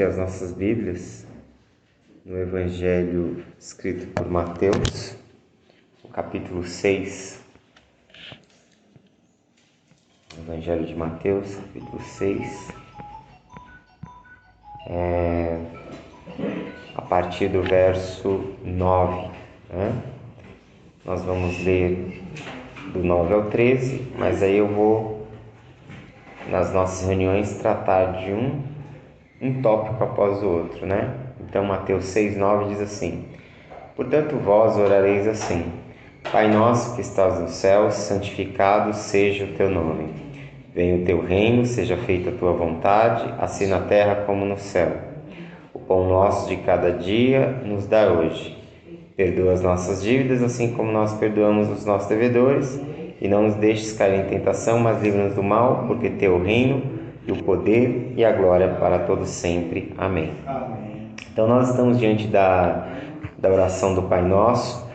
As nossas Bíblias no Evangelho escrito por Mateus, o capítulo 6. Evangelho de Mateus, capítulo 6. A partir do verso 9. Nós vamos ler do 9 ao 13, mas aí eu vou, nas nossas reuniões, tratar de um tópico após o outro, Então, Mateus 6:9 diz assim: Portanto, vós orareis assim: Pai nosso que estás nos céus, santificado seja o teu nome. Venha o teu reino, seja feita a tua vontade, assim na terra como no céu. O pão nosso de cada dia nos dá hoje. Perdoa as nossas dívidas, assim como nós perdoamos os nossos devedores, e não nos deixes cair em tentação, mas livra-nos do mal, porque teu reino e o poder e a glória para todos sempre. Amém. Então nós estamos diante da oração do Pai Nosso,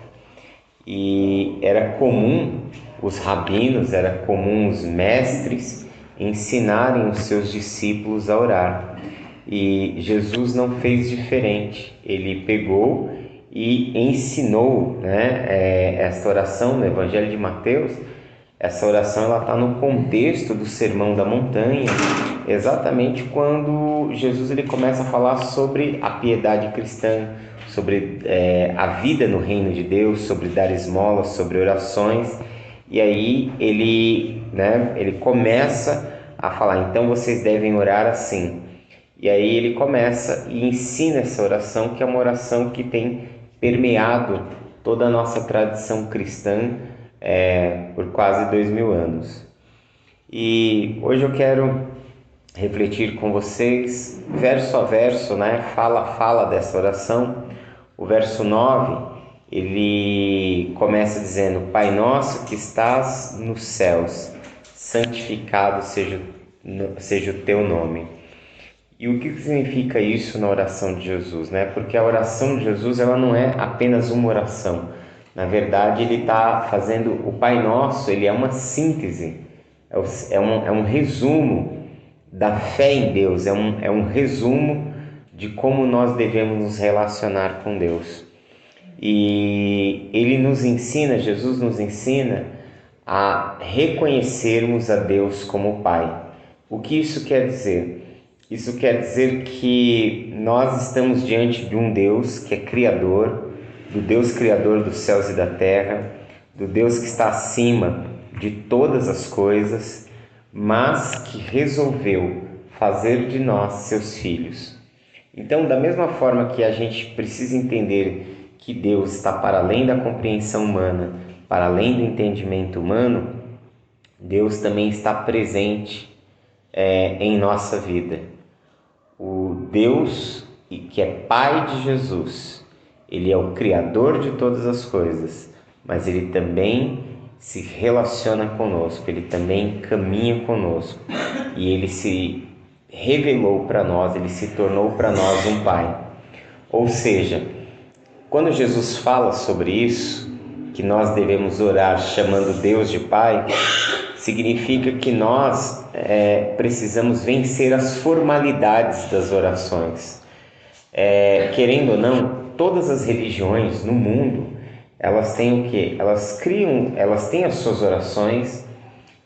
e era comum os rabinos, era comum os mestres ensinarem os seus discípulos a orar, e Jesus não fez diferente. Ele pegou e ensinou esta oração no Evangelho de Mateus. Essa oração está no contexto do Sermão da Montanha, exatamente quando Jesus ele começa a falar sobre a piedade cristã, sobre a vida no reino de Deus, sobre dar esmolas, sobre orações. E aí ele começa a falar: então vocês devem orar assim. E aí ele começa e ensina essa oração, que é uma oração que tem permeado toda a nossa tradição cristã por quase 2000 anos. E hoje eu quero refletir com vocês, verso a verso, fala a fala dessa oração. O verso 9, ele começa dizendo: Pai nosso que estás nos céus, santificado seja o teu nome. E o que significa isso na oração de Jesus? Porque a oração de Jesus ela não é apenas uma oração. Na verdade, ele está fazendo o Pai Nosso, ele é uma síntese, é um resumo da fé em Deus, é um resumo de como nós devemos nos relacionar com Deus. E ele nos ensina, Jesus nos ensina a reconhecermos a Deus como Pai. O que isso quer dizer? Isso quer dizer que nós estamos diante de um Deus que é Criador, do Deus Criador dos céus e da terra, do Deus que está acima de todas as coisas, mas que resolveu fazer de nós seus filhos. Então, da mesma forma que a gente precisa entender que Deus está para além da compreensão humana, para além do entendimento humano, Deus também está presente em nossa vida. O Deus que é Pai de Jesus, ele é o Criador de todas as coisas, mas ele também se relaciona conosco, ele também caminha conosco, e ele se revelou para nós, ele se tornou para nós um Pai. Ou seja, quando Jesus fala sobre isso, que nós devemos orar chamando Deus de Pai, significa que nós precisamos vencer as formalidades das orações. Querendo ou não, todas as religiões no mundo, elas têm o quê? Elas têm as suas orações.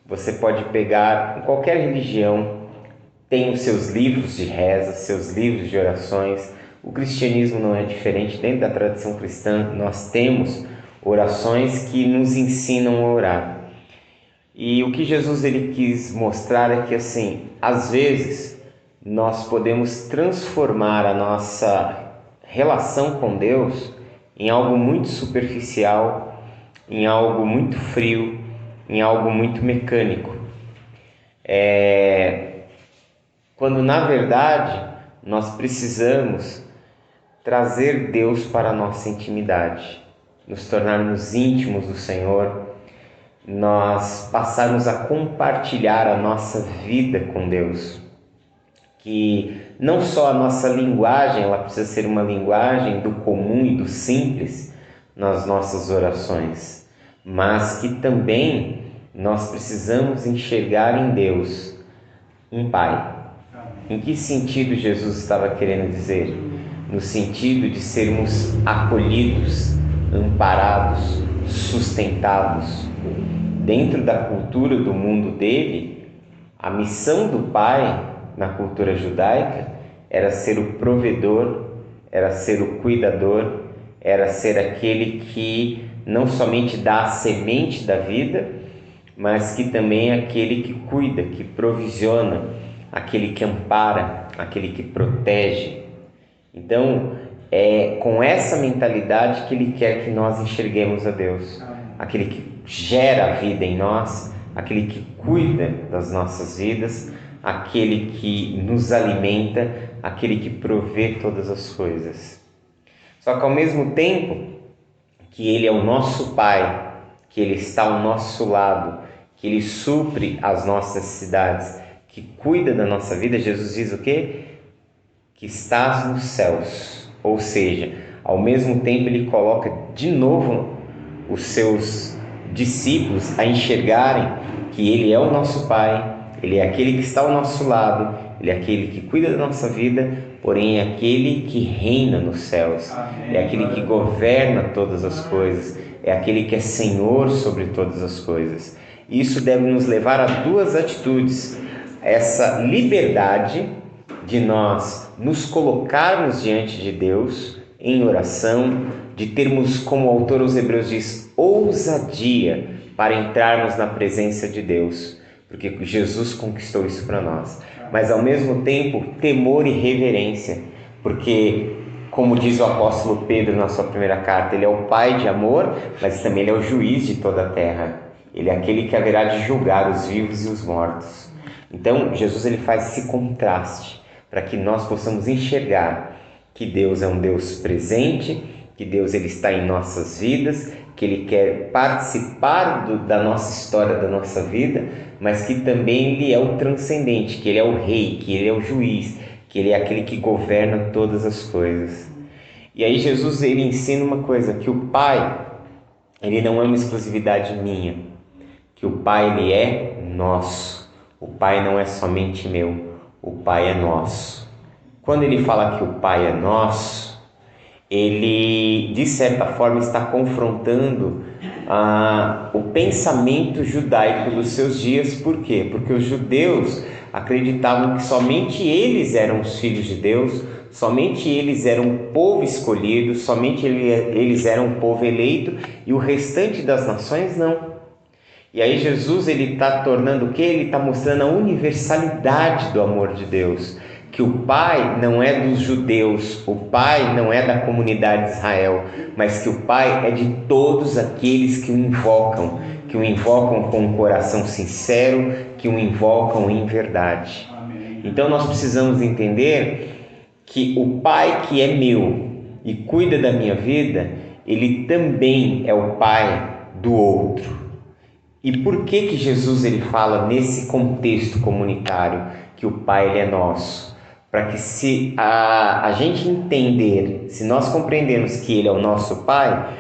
Você pode pegar, em qualquer religião, tem os seus livros de reza, seus livros de orações. O cristianismo não é diferente. Dentro da tradição cristã, nós temos orações que nos ensinam a orar. E o que Jesus ele quis mostrar é que, assim, às vezes, nós podemos transformar a nossa relação com Deus em algo muito superficial, em algo muito frio, em algo muito mecânico. Quando, na verdade, nós precisamos trazer Deus para a nossa intimidade, nos tornarmos íntimos do Senhor, nós passarmos a compartilhar a nossa vida com Deus. Que não só a nossa linguagem, ela precisa ser uma linguagem do comum e do simples nas nossas orações, mas que também nós precisamos enxergar em Deus um Pai. Em que sentido Jesus estava querendo dizer? No sentido de sermos acolhidos, amparados, sustentados. Dentro da cultura do mundo dele, a missão do pai na cultura judaica era ser o provedor, era ser o cuidador, era ser aquele que não somente dá a semente da vida, mas que também é aquele que cuida, que provisiona, aquele que ampara, aquele que protege. Então, é com essa mentalidade que ele quer que nós enxerguemos a Deus, aquele que gera a vida em nós, aquele que cuida das nossas vidas, aquele que nos alimenta, aquele que provê todas as coisas. Só que ao mesmo tempo que ele é o nosso Pai, que ele está ao nosso lado, que ele supre as nossas necessidades, que cuida da nossa vida, Jesus diz o quê? Que estás nos céus. Ou seja, ao mesmo tempo ele coloca de novo os seus discípulos a enxergarem que ele é o nosso Pai, ele é aquele que está ao nosso lado, ele é aquele que cuida da nossa vida, porém é aquele que reina nos céus. Amém. É aquele que governa todas as coisas, é aquele que é Senhor sobre todas as coisas. Isso deve nos levar a duas atitudes: essa liberdade de nós nos colocarmos diante de Deus em oração, de termos, como o autor aos Hebreus diz, ousadia para entrarmos na presença de Deus, porque Jesus conquistou isso para nós. Mas ao mesmo tempo, temor e reverência, porque, como diz o apóstolo Pedro na sua primeira carta, ele é o Pai de amor, mas também ele é o juiz de toda a terra. Ele é aquele que haverá de julgar os vivos e os mortos. Então, Jesus ele faz esse contraste para que nós possamos enxergar que Deus é um Deus presente, que Deus ele está em nossas vidas, que Ele quer participar da nossa história, da nossa vida, mas que também Ele é o transcendente, que Ele é o Rei, que Ele é o juiz, que Ele é aquele que governa todas as coisas. E aí Jesus ele ensina uma coisa, que o Pai, Ele não é uma exclusividade minha, que o Pai ele é nosso. O Pai não é somente meu, o Pai é nosso. Quando Ele fala que o Pai é nosso, ele, de certa forma, está confrontando o pensamento judaico dos seus dias. Por quê? Porque os judeus acreditavam que somente eles eram os filhos de Deus, somente eles eram o povo escolhido, somente eles eram o povo eleito e o restante das nações não. E aí Jesus ele está tornando o quê? Ele está mostrando a universalidade do amor de Deus. Que o Pai não é dos judeus, o Pai não é da comunidade de Israel, mas que o Pai é de todos aqueles que o invocam com um coração sincero, que o invocam em verdade. Amém. Então nós precisamos entender que o Pai que é meu e cuida da minha vida, Ele também é o Pai do outro. E por que Jesus ele fala nesse contexto comunitário que o Pai ele é nosso? Para que se a gente entender, se nós compreendermos que Ele é o nosso Pai,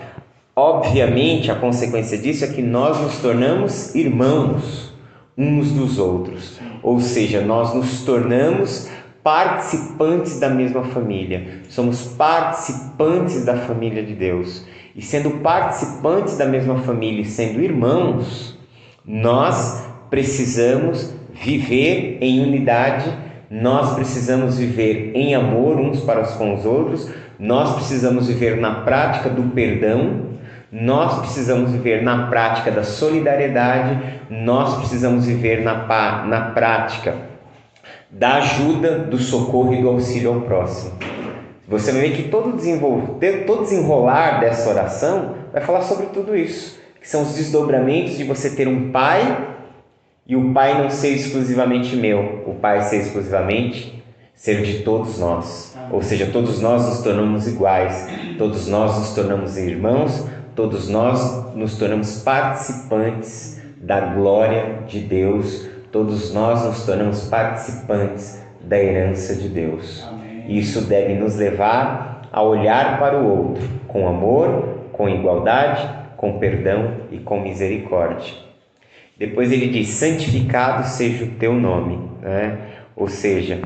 obviamente a consequência disso é que nós nos tornamos irmãos uns dos outros. Ou seja, nós nos tornamos participantes da mesma família. Somos participantes da família de Deus. E sendo participantes da mesma família e sendo irmãos, nós precisamos viver em unidade. Nós precisamos viver em amor uns para com os outros, nós precisamos viver na prática do perdão, nós precisamos viver na prática da solidariedade, nós precisamos viver na prática da ajuda, do socorro e do auxílio ao próximo. Você vai ver que todo desenrolar dessa oração vai falar sobre tudo isso, que são os desdobramentos de você ter um Pai e o Pai não ser exclusivamente meu, o Pai ser exclusivamente ser de todos nós. Ou seja, todos nós nos tornamos iguais, todos nós nos tornamos irmãos, todos nós nos tornamos participantes da glória de Deus, todos nós nos tornamos participantes da herança de Deus. Amém. Isso deve nos levar a olhar para o outro com amor, com igualdade, com perdão e com misericórdia. Depois ele diz, santificado seja o teu nome, né? Ou seja,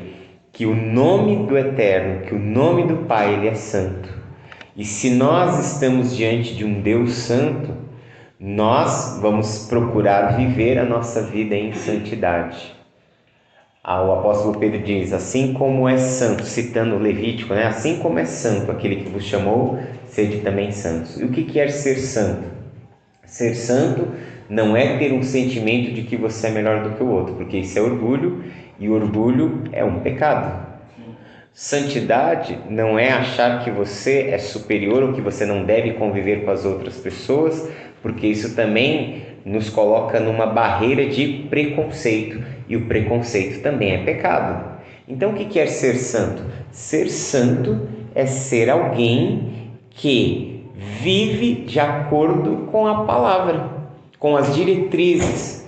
que o nome do Eterno, que o nome do Pai, Ele é santo. E se nós estamos diante de um Deus santo, nós vamos procurar viver a nossa vida em santidade. O apóstolo Pedro diz, assim como é santo, citando o Levítico, né? Assim como é santo aquele que vos chamou, sede também santos. E o que quer ser santo? Ser santo não é ter um sentimento de que você é melhor do que o outro, porque isso é orgulho, e orgulho é um pecado. Santidade não é achar que você é superior ou que você não deve conviver com as outras pessoas, porque isso também nos coloca numa barreira de preconceito, e o preconceito também é pecado. Então, o que quer ser santo? Ser santo é ser alguém que vive de acordo com a palavra, com as diretrizes.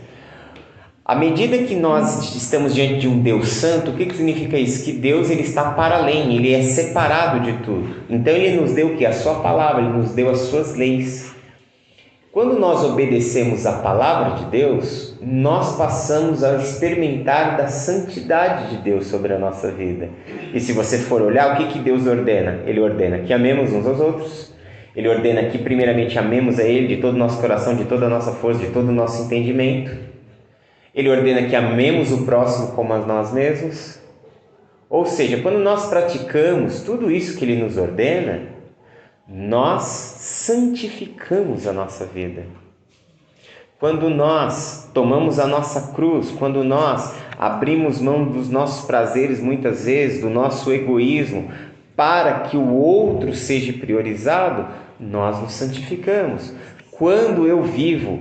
À medida que nós estamos diante de um Deus santo, o que significa isso? Que Deus ele está para além, Ele é separado de tudo. Então Ele nos deu o quê? A sua palavra, Ele nos deu as suas leis. Quando nós obedecemos a palavra de Deus, nós passamos a experimentar da santidade de Deus sobre a nossa vida. E se você for olhar, o que Deus ordena? Ele ordena que amemos uns aos outros. Ele ordena que primeiramente amemos a Ele de todo o nosso coração, de toda a nossa força, de todo o nosso entendimento. Ele ordena que amemos o próximo como a nós mesmos. Ou seja, quando nós praticamos tudo isso que Ele nos ordena, nós santificamos a nossa vida. Quando nós tomamos a nossa cruz, quando nós abrimos mão dos nossos prazeres, muitas vezes, do nosso egoísmo, para que o outro seja priorizado, nós nos santificamos. Quando eu vivo,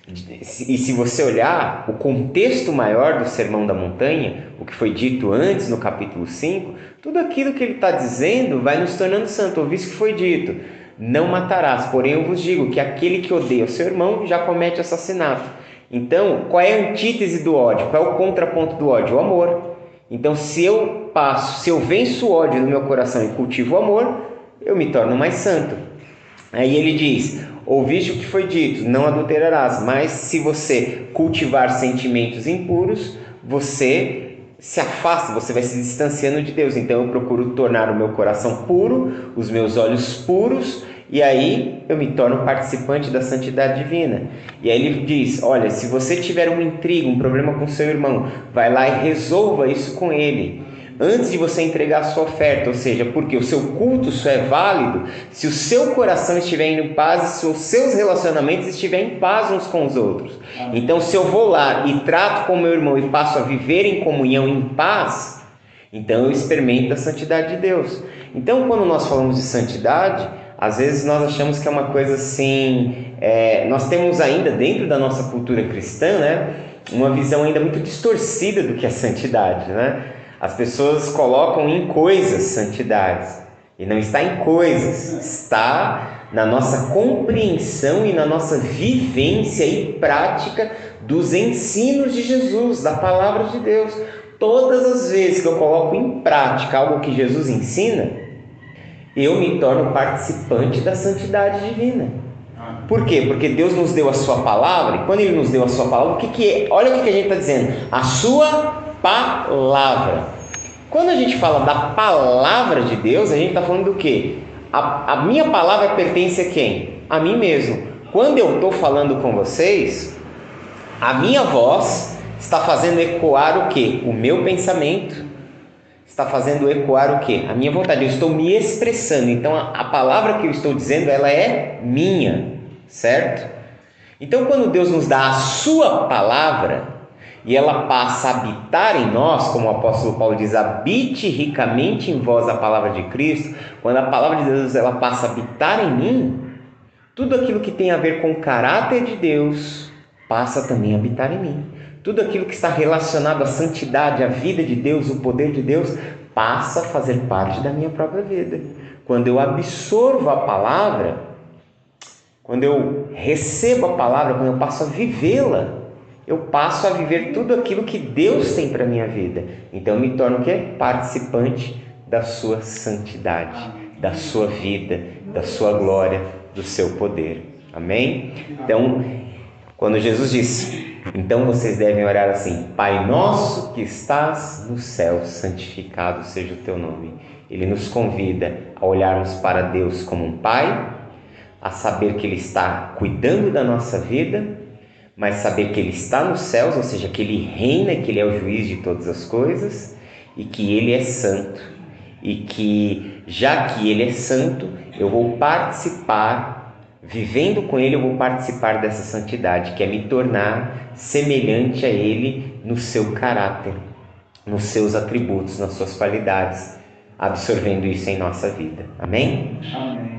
e se você olhar o contexto maior do Sermão da Montanha, o que foi dito antes no capítulo 5, tudo aquilo que ele está dizendo vai nos tornando santo. Ouviste que foi dito, não matarás, porém eu vos digo que aquele que odeia o seu irmão já comete assassinato. Então, qual é a antítese do ódio? Qual é o contraponto do ódio? O amor. Então, se eu venço o ódio no meu coração e cultivo o amor, eu me torno mais santo. Aí ele diz, ouviste o que foi dito, não adulterarás, mas se você cultivar sentimentos impuros, você se afasta, você vai se distanciando de Deus. Então eu procuro tornar o meu coração puro, os meus olhos puros, e aí eu me torno participante da santidade divina. E aí ele diz, olha, se você tiver uma intriga, um problema com seu irmão, vai lá e resolva isso com ele, antes de você entregar a sua oferta. Ou seja, porque o seu culto só é válido se o seu coração estiver em paz e se os seus relacionamentos estiverem em paz uns com os outros. Então, se eu vou lá e trato com meu irmão e passo a viver em comunhão, em paz, então eu experimento a santidade de Deus. Então, quando nós falamos de santidade, às vezes nós achamos que é uma coisa assim, nós temos ainda dentro da nossa cultura cristã, né, uma visão ainda muito distorcida do que é santidade, né? As pessoas colocam em coisas santidades, e não está em coisas, está na nossa compreensão e na nossa vivência e prática dos ensinos de Jesus, da palavra de Deus. Todas as vezes que eu coloco em prática algo que Jesus ensina, eu me torno participante da santidade divina. Por quê? Porque Deus nos deu a sua palavra, e quando Ele nos deu a sua palavra, o que é? Olha o que a gente está dizendo, a sua palavra. Quando a gente fala da palavra de Deus, a gente está falando do quê? A minha palavra pertence a quem? A mim mesmo. Quando eu estou falando com vocês, a minha voz está fazendo ecoar o quê? O meu pensamento. Está fazendo ecoar o quê? A minha vontade. Eu estou me expressando. Então a palavra que eu estou dizendo, ela é minha, certo? Então quando Deus nos dá a sua palavra, e ela passa a habitar em nós, como o apóstolo Paulo diz, habite ricamente em vós a palavra de Cristo. Quando a palavra de Deus ela passa a habitar em mim, tudo aquilo que tem a ver com o caráter de Deus passa também a habitar em mim. Tudo aquilo que está relacionado à santidade, à vida de Deus, o poder de Deus, passa a fazer parte da minha própria vida. Quando eu absorvo a palavra, quando eu recebo a palavra, quando eu passo a vivê-la, eu passo a viver tudo aquilo que Deus tem para a minha vida. Então eu me torno o quê? Participante da sua santidade, da sua vida, da sua glória, do seu poder. Amém? Então, quando Jesus disse, Então vocês devem orar assim: Pai nosso que estás no céu, santificado seja o teu nome. Ele nos convida a olharmos para Deus como um Pai, a saber que Ele está cuidando da nossa vida, mas saber que Ele está nos céus, ou seja, que Ele reina, que Ele é o juiz de todas as coisas e que Ele é santo. E que, já que Ele é santo, eu vou participar, vivendo com Ele, eu vou participar dessa santidade, que é me tornar semelhante a Ele no seu caráter, nos seus atributos, nas suas qualidades, absorvendo isso em nossa vida. Amém? Amém.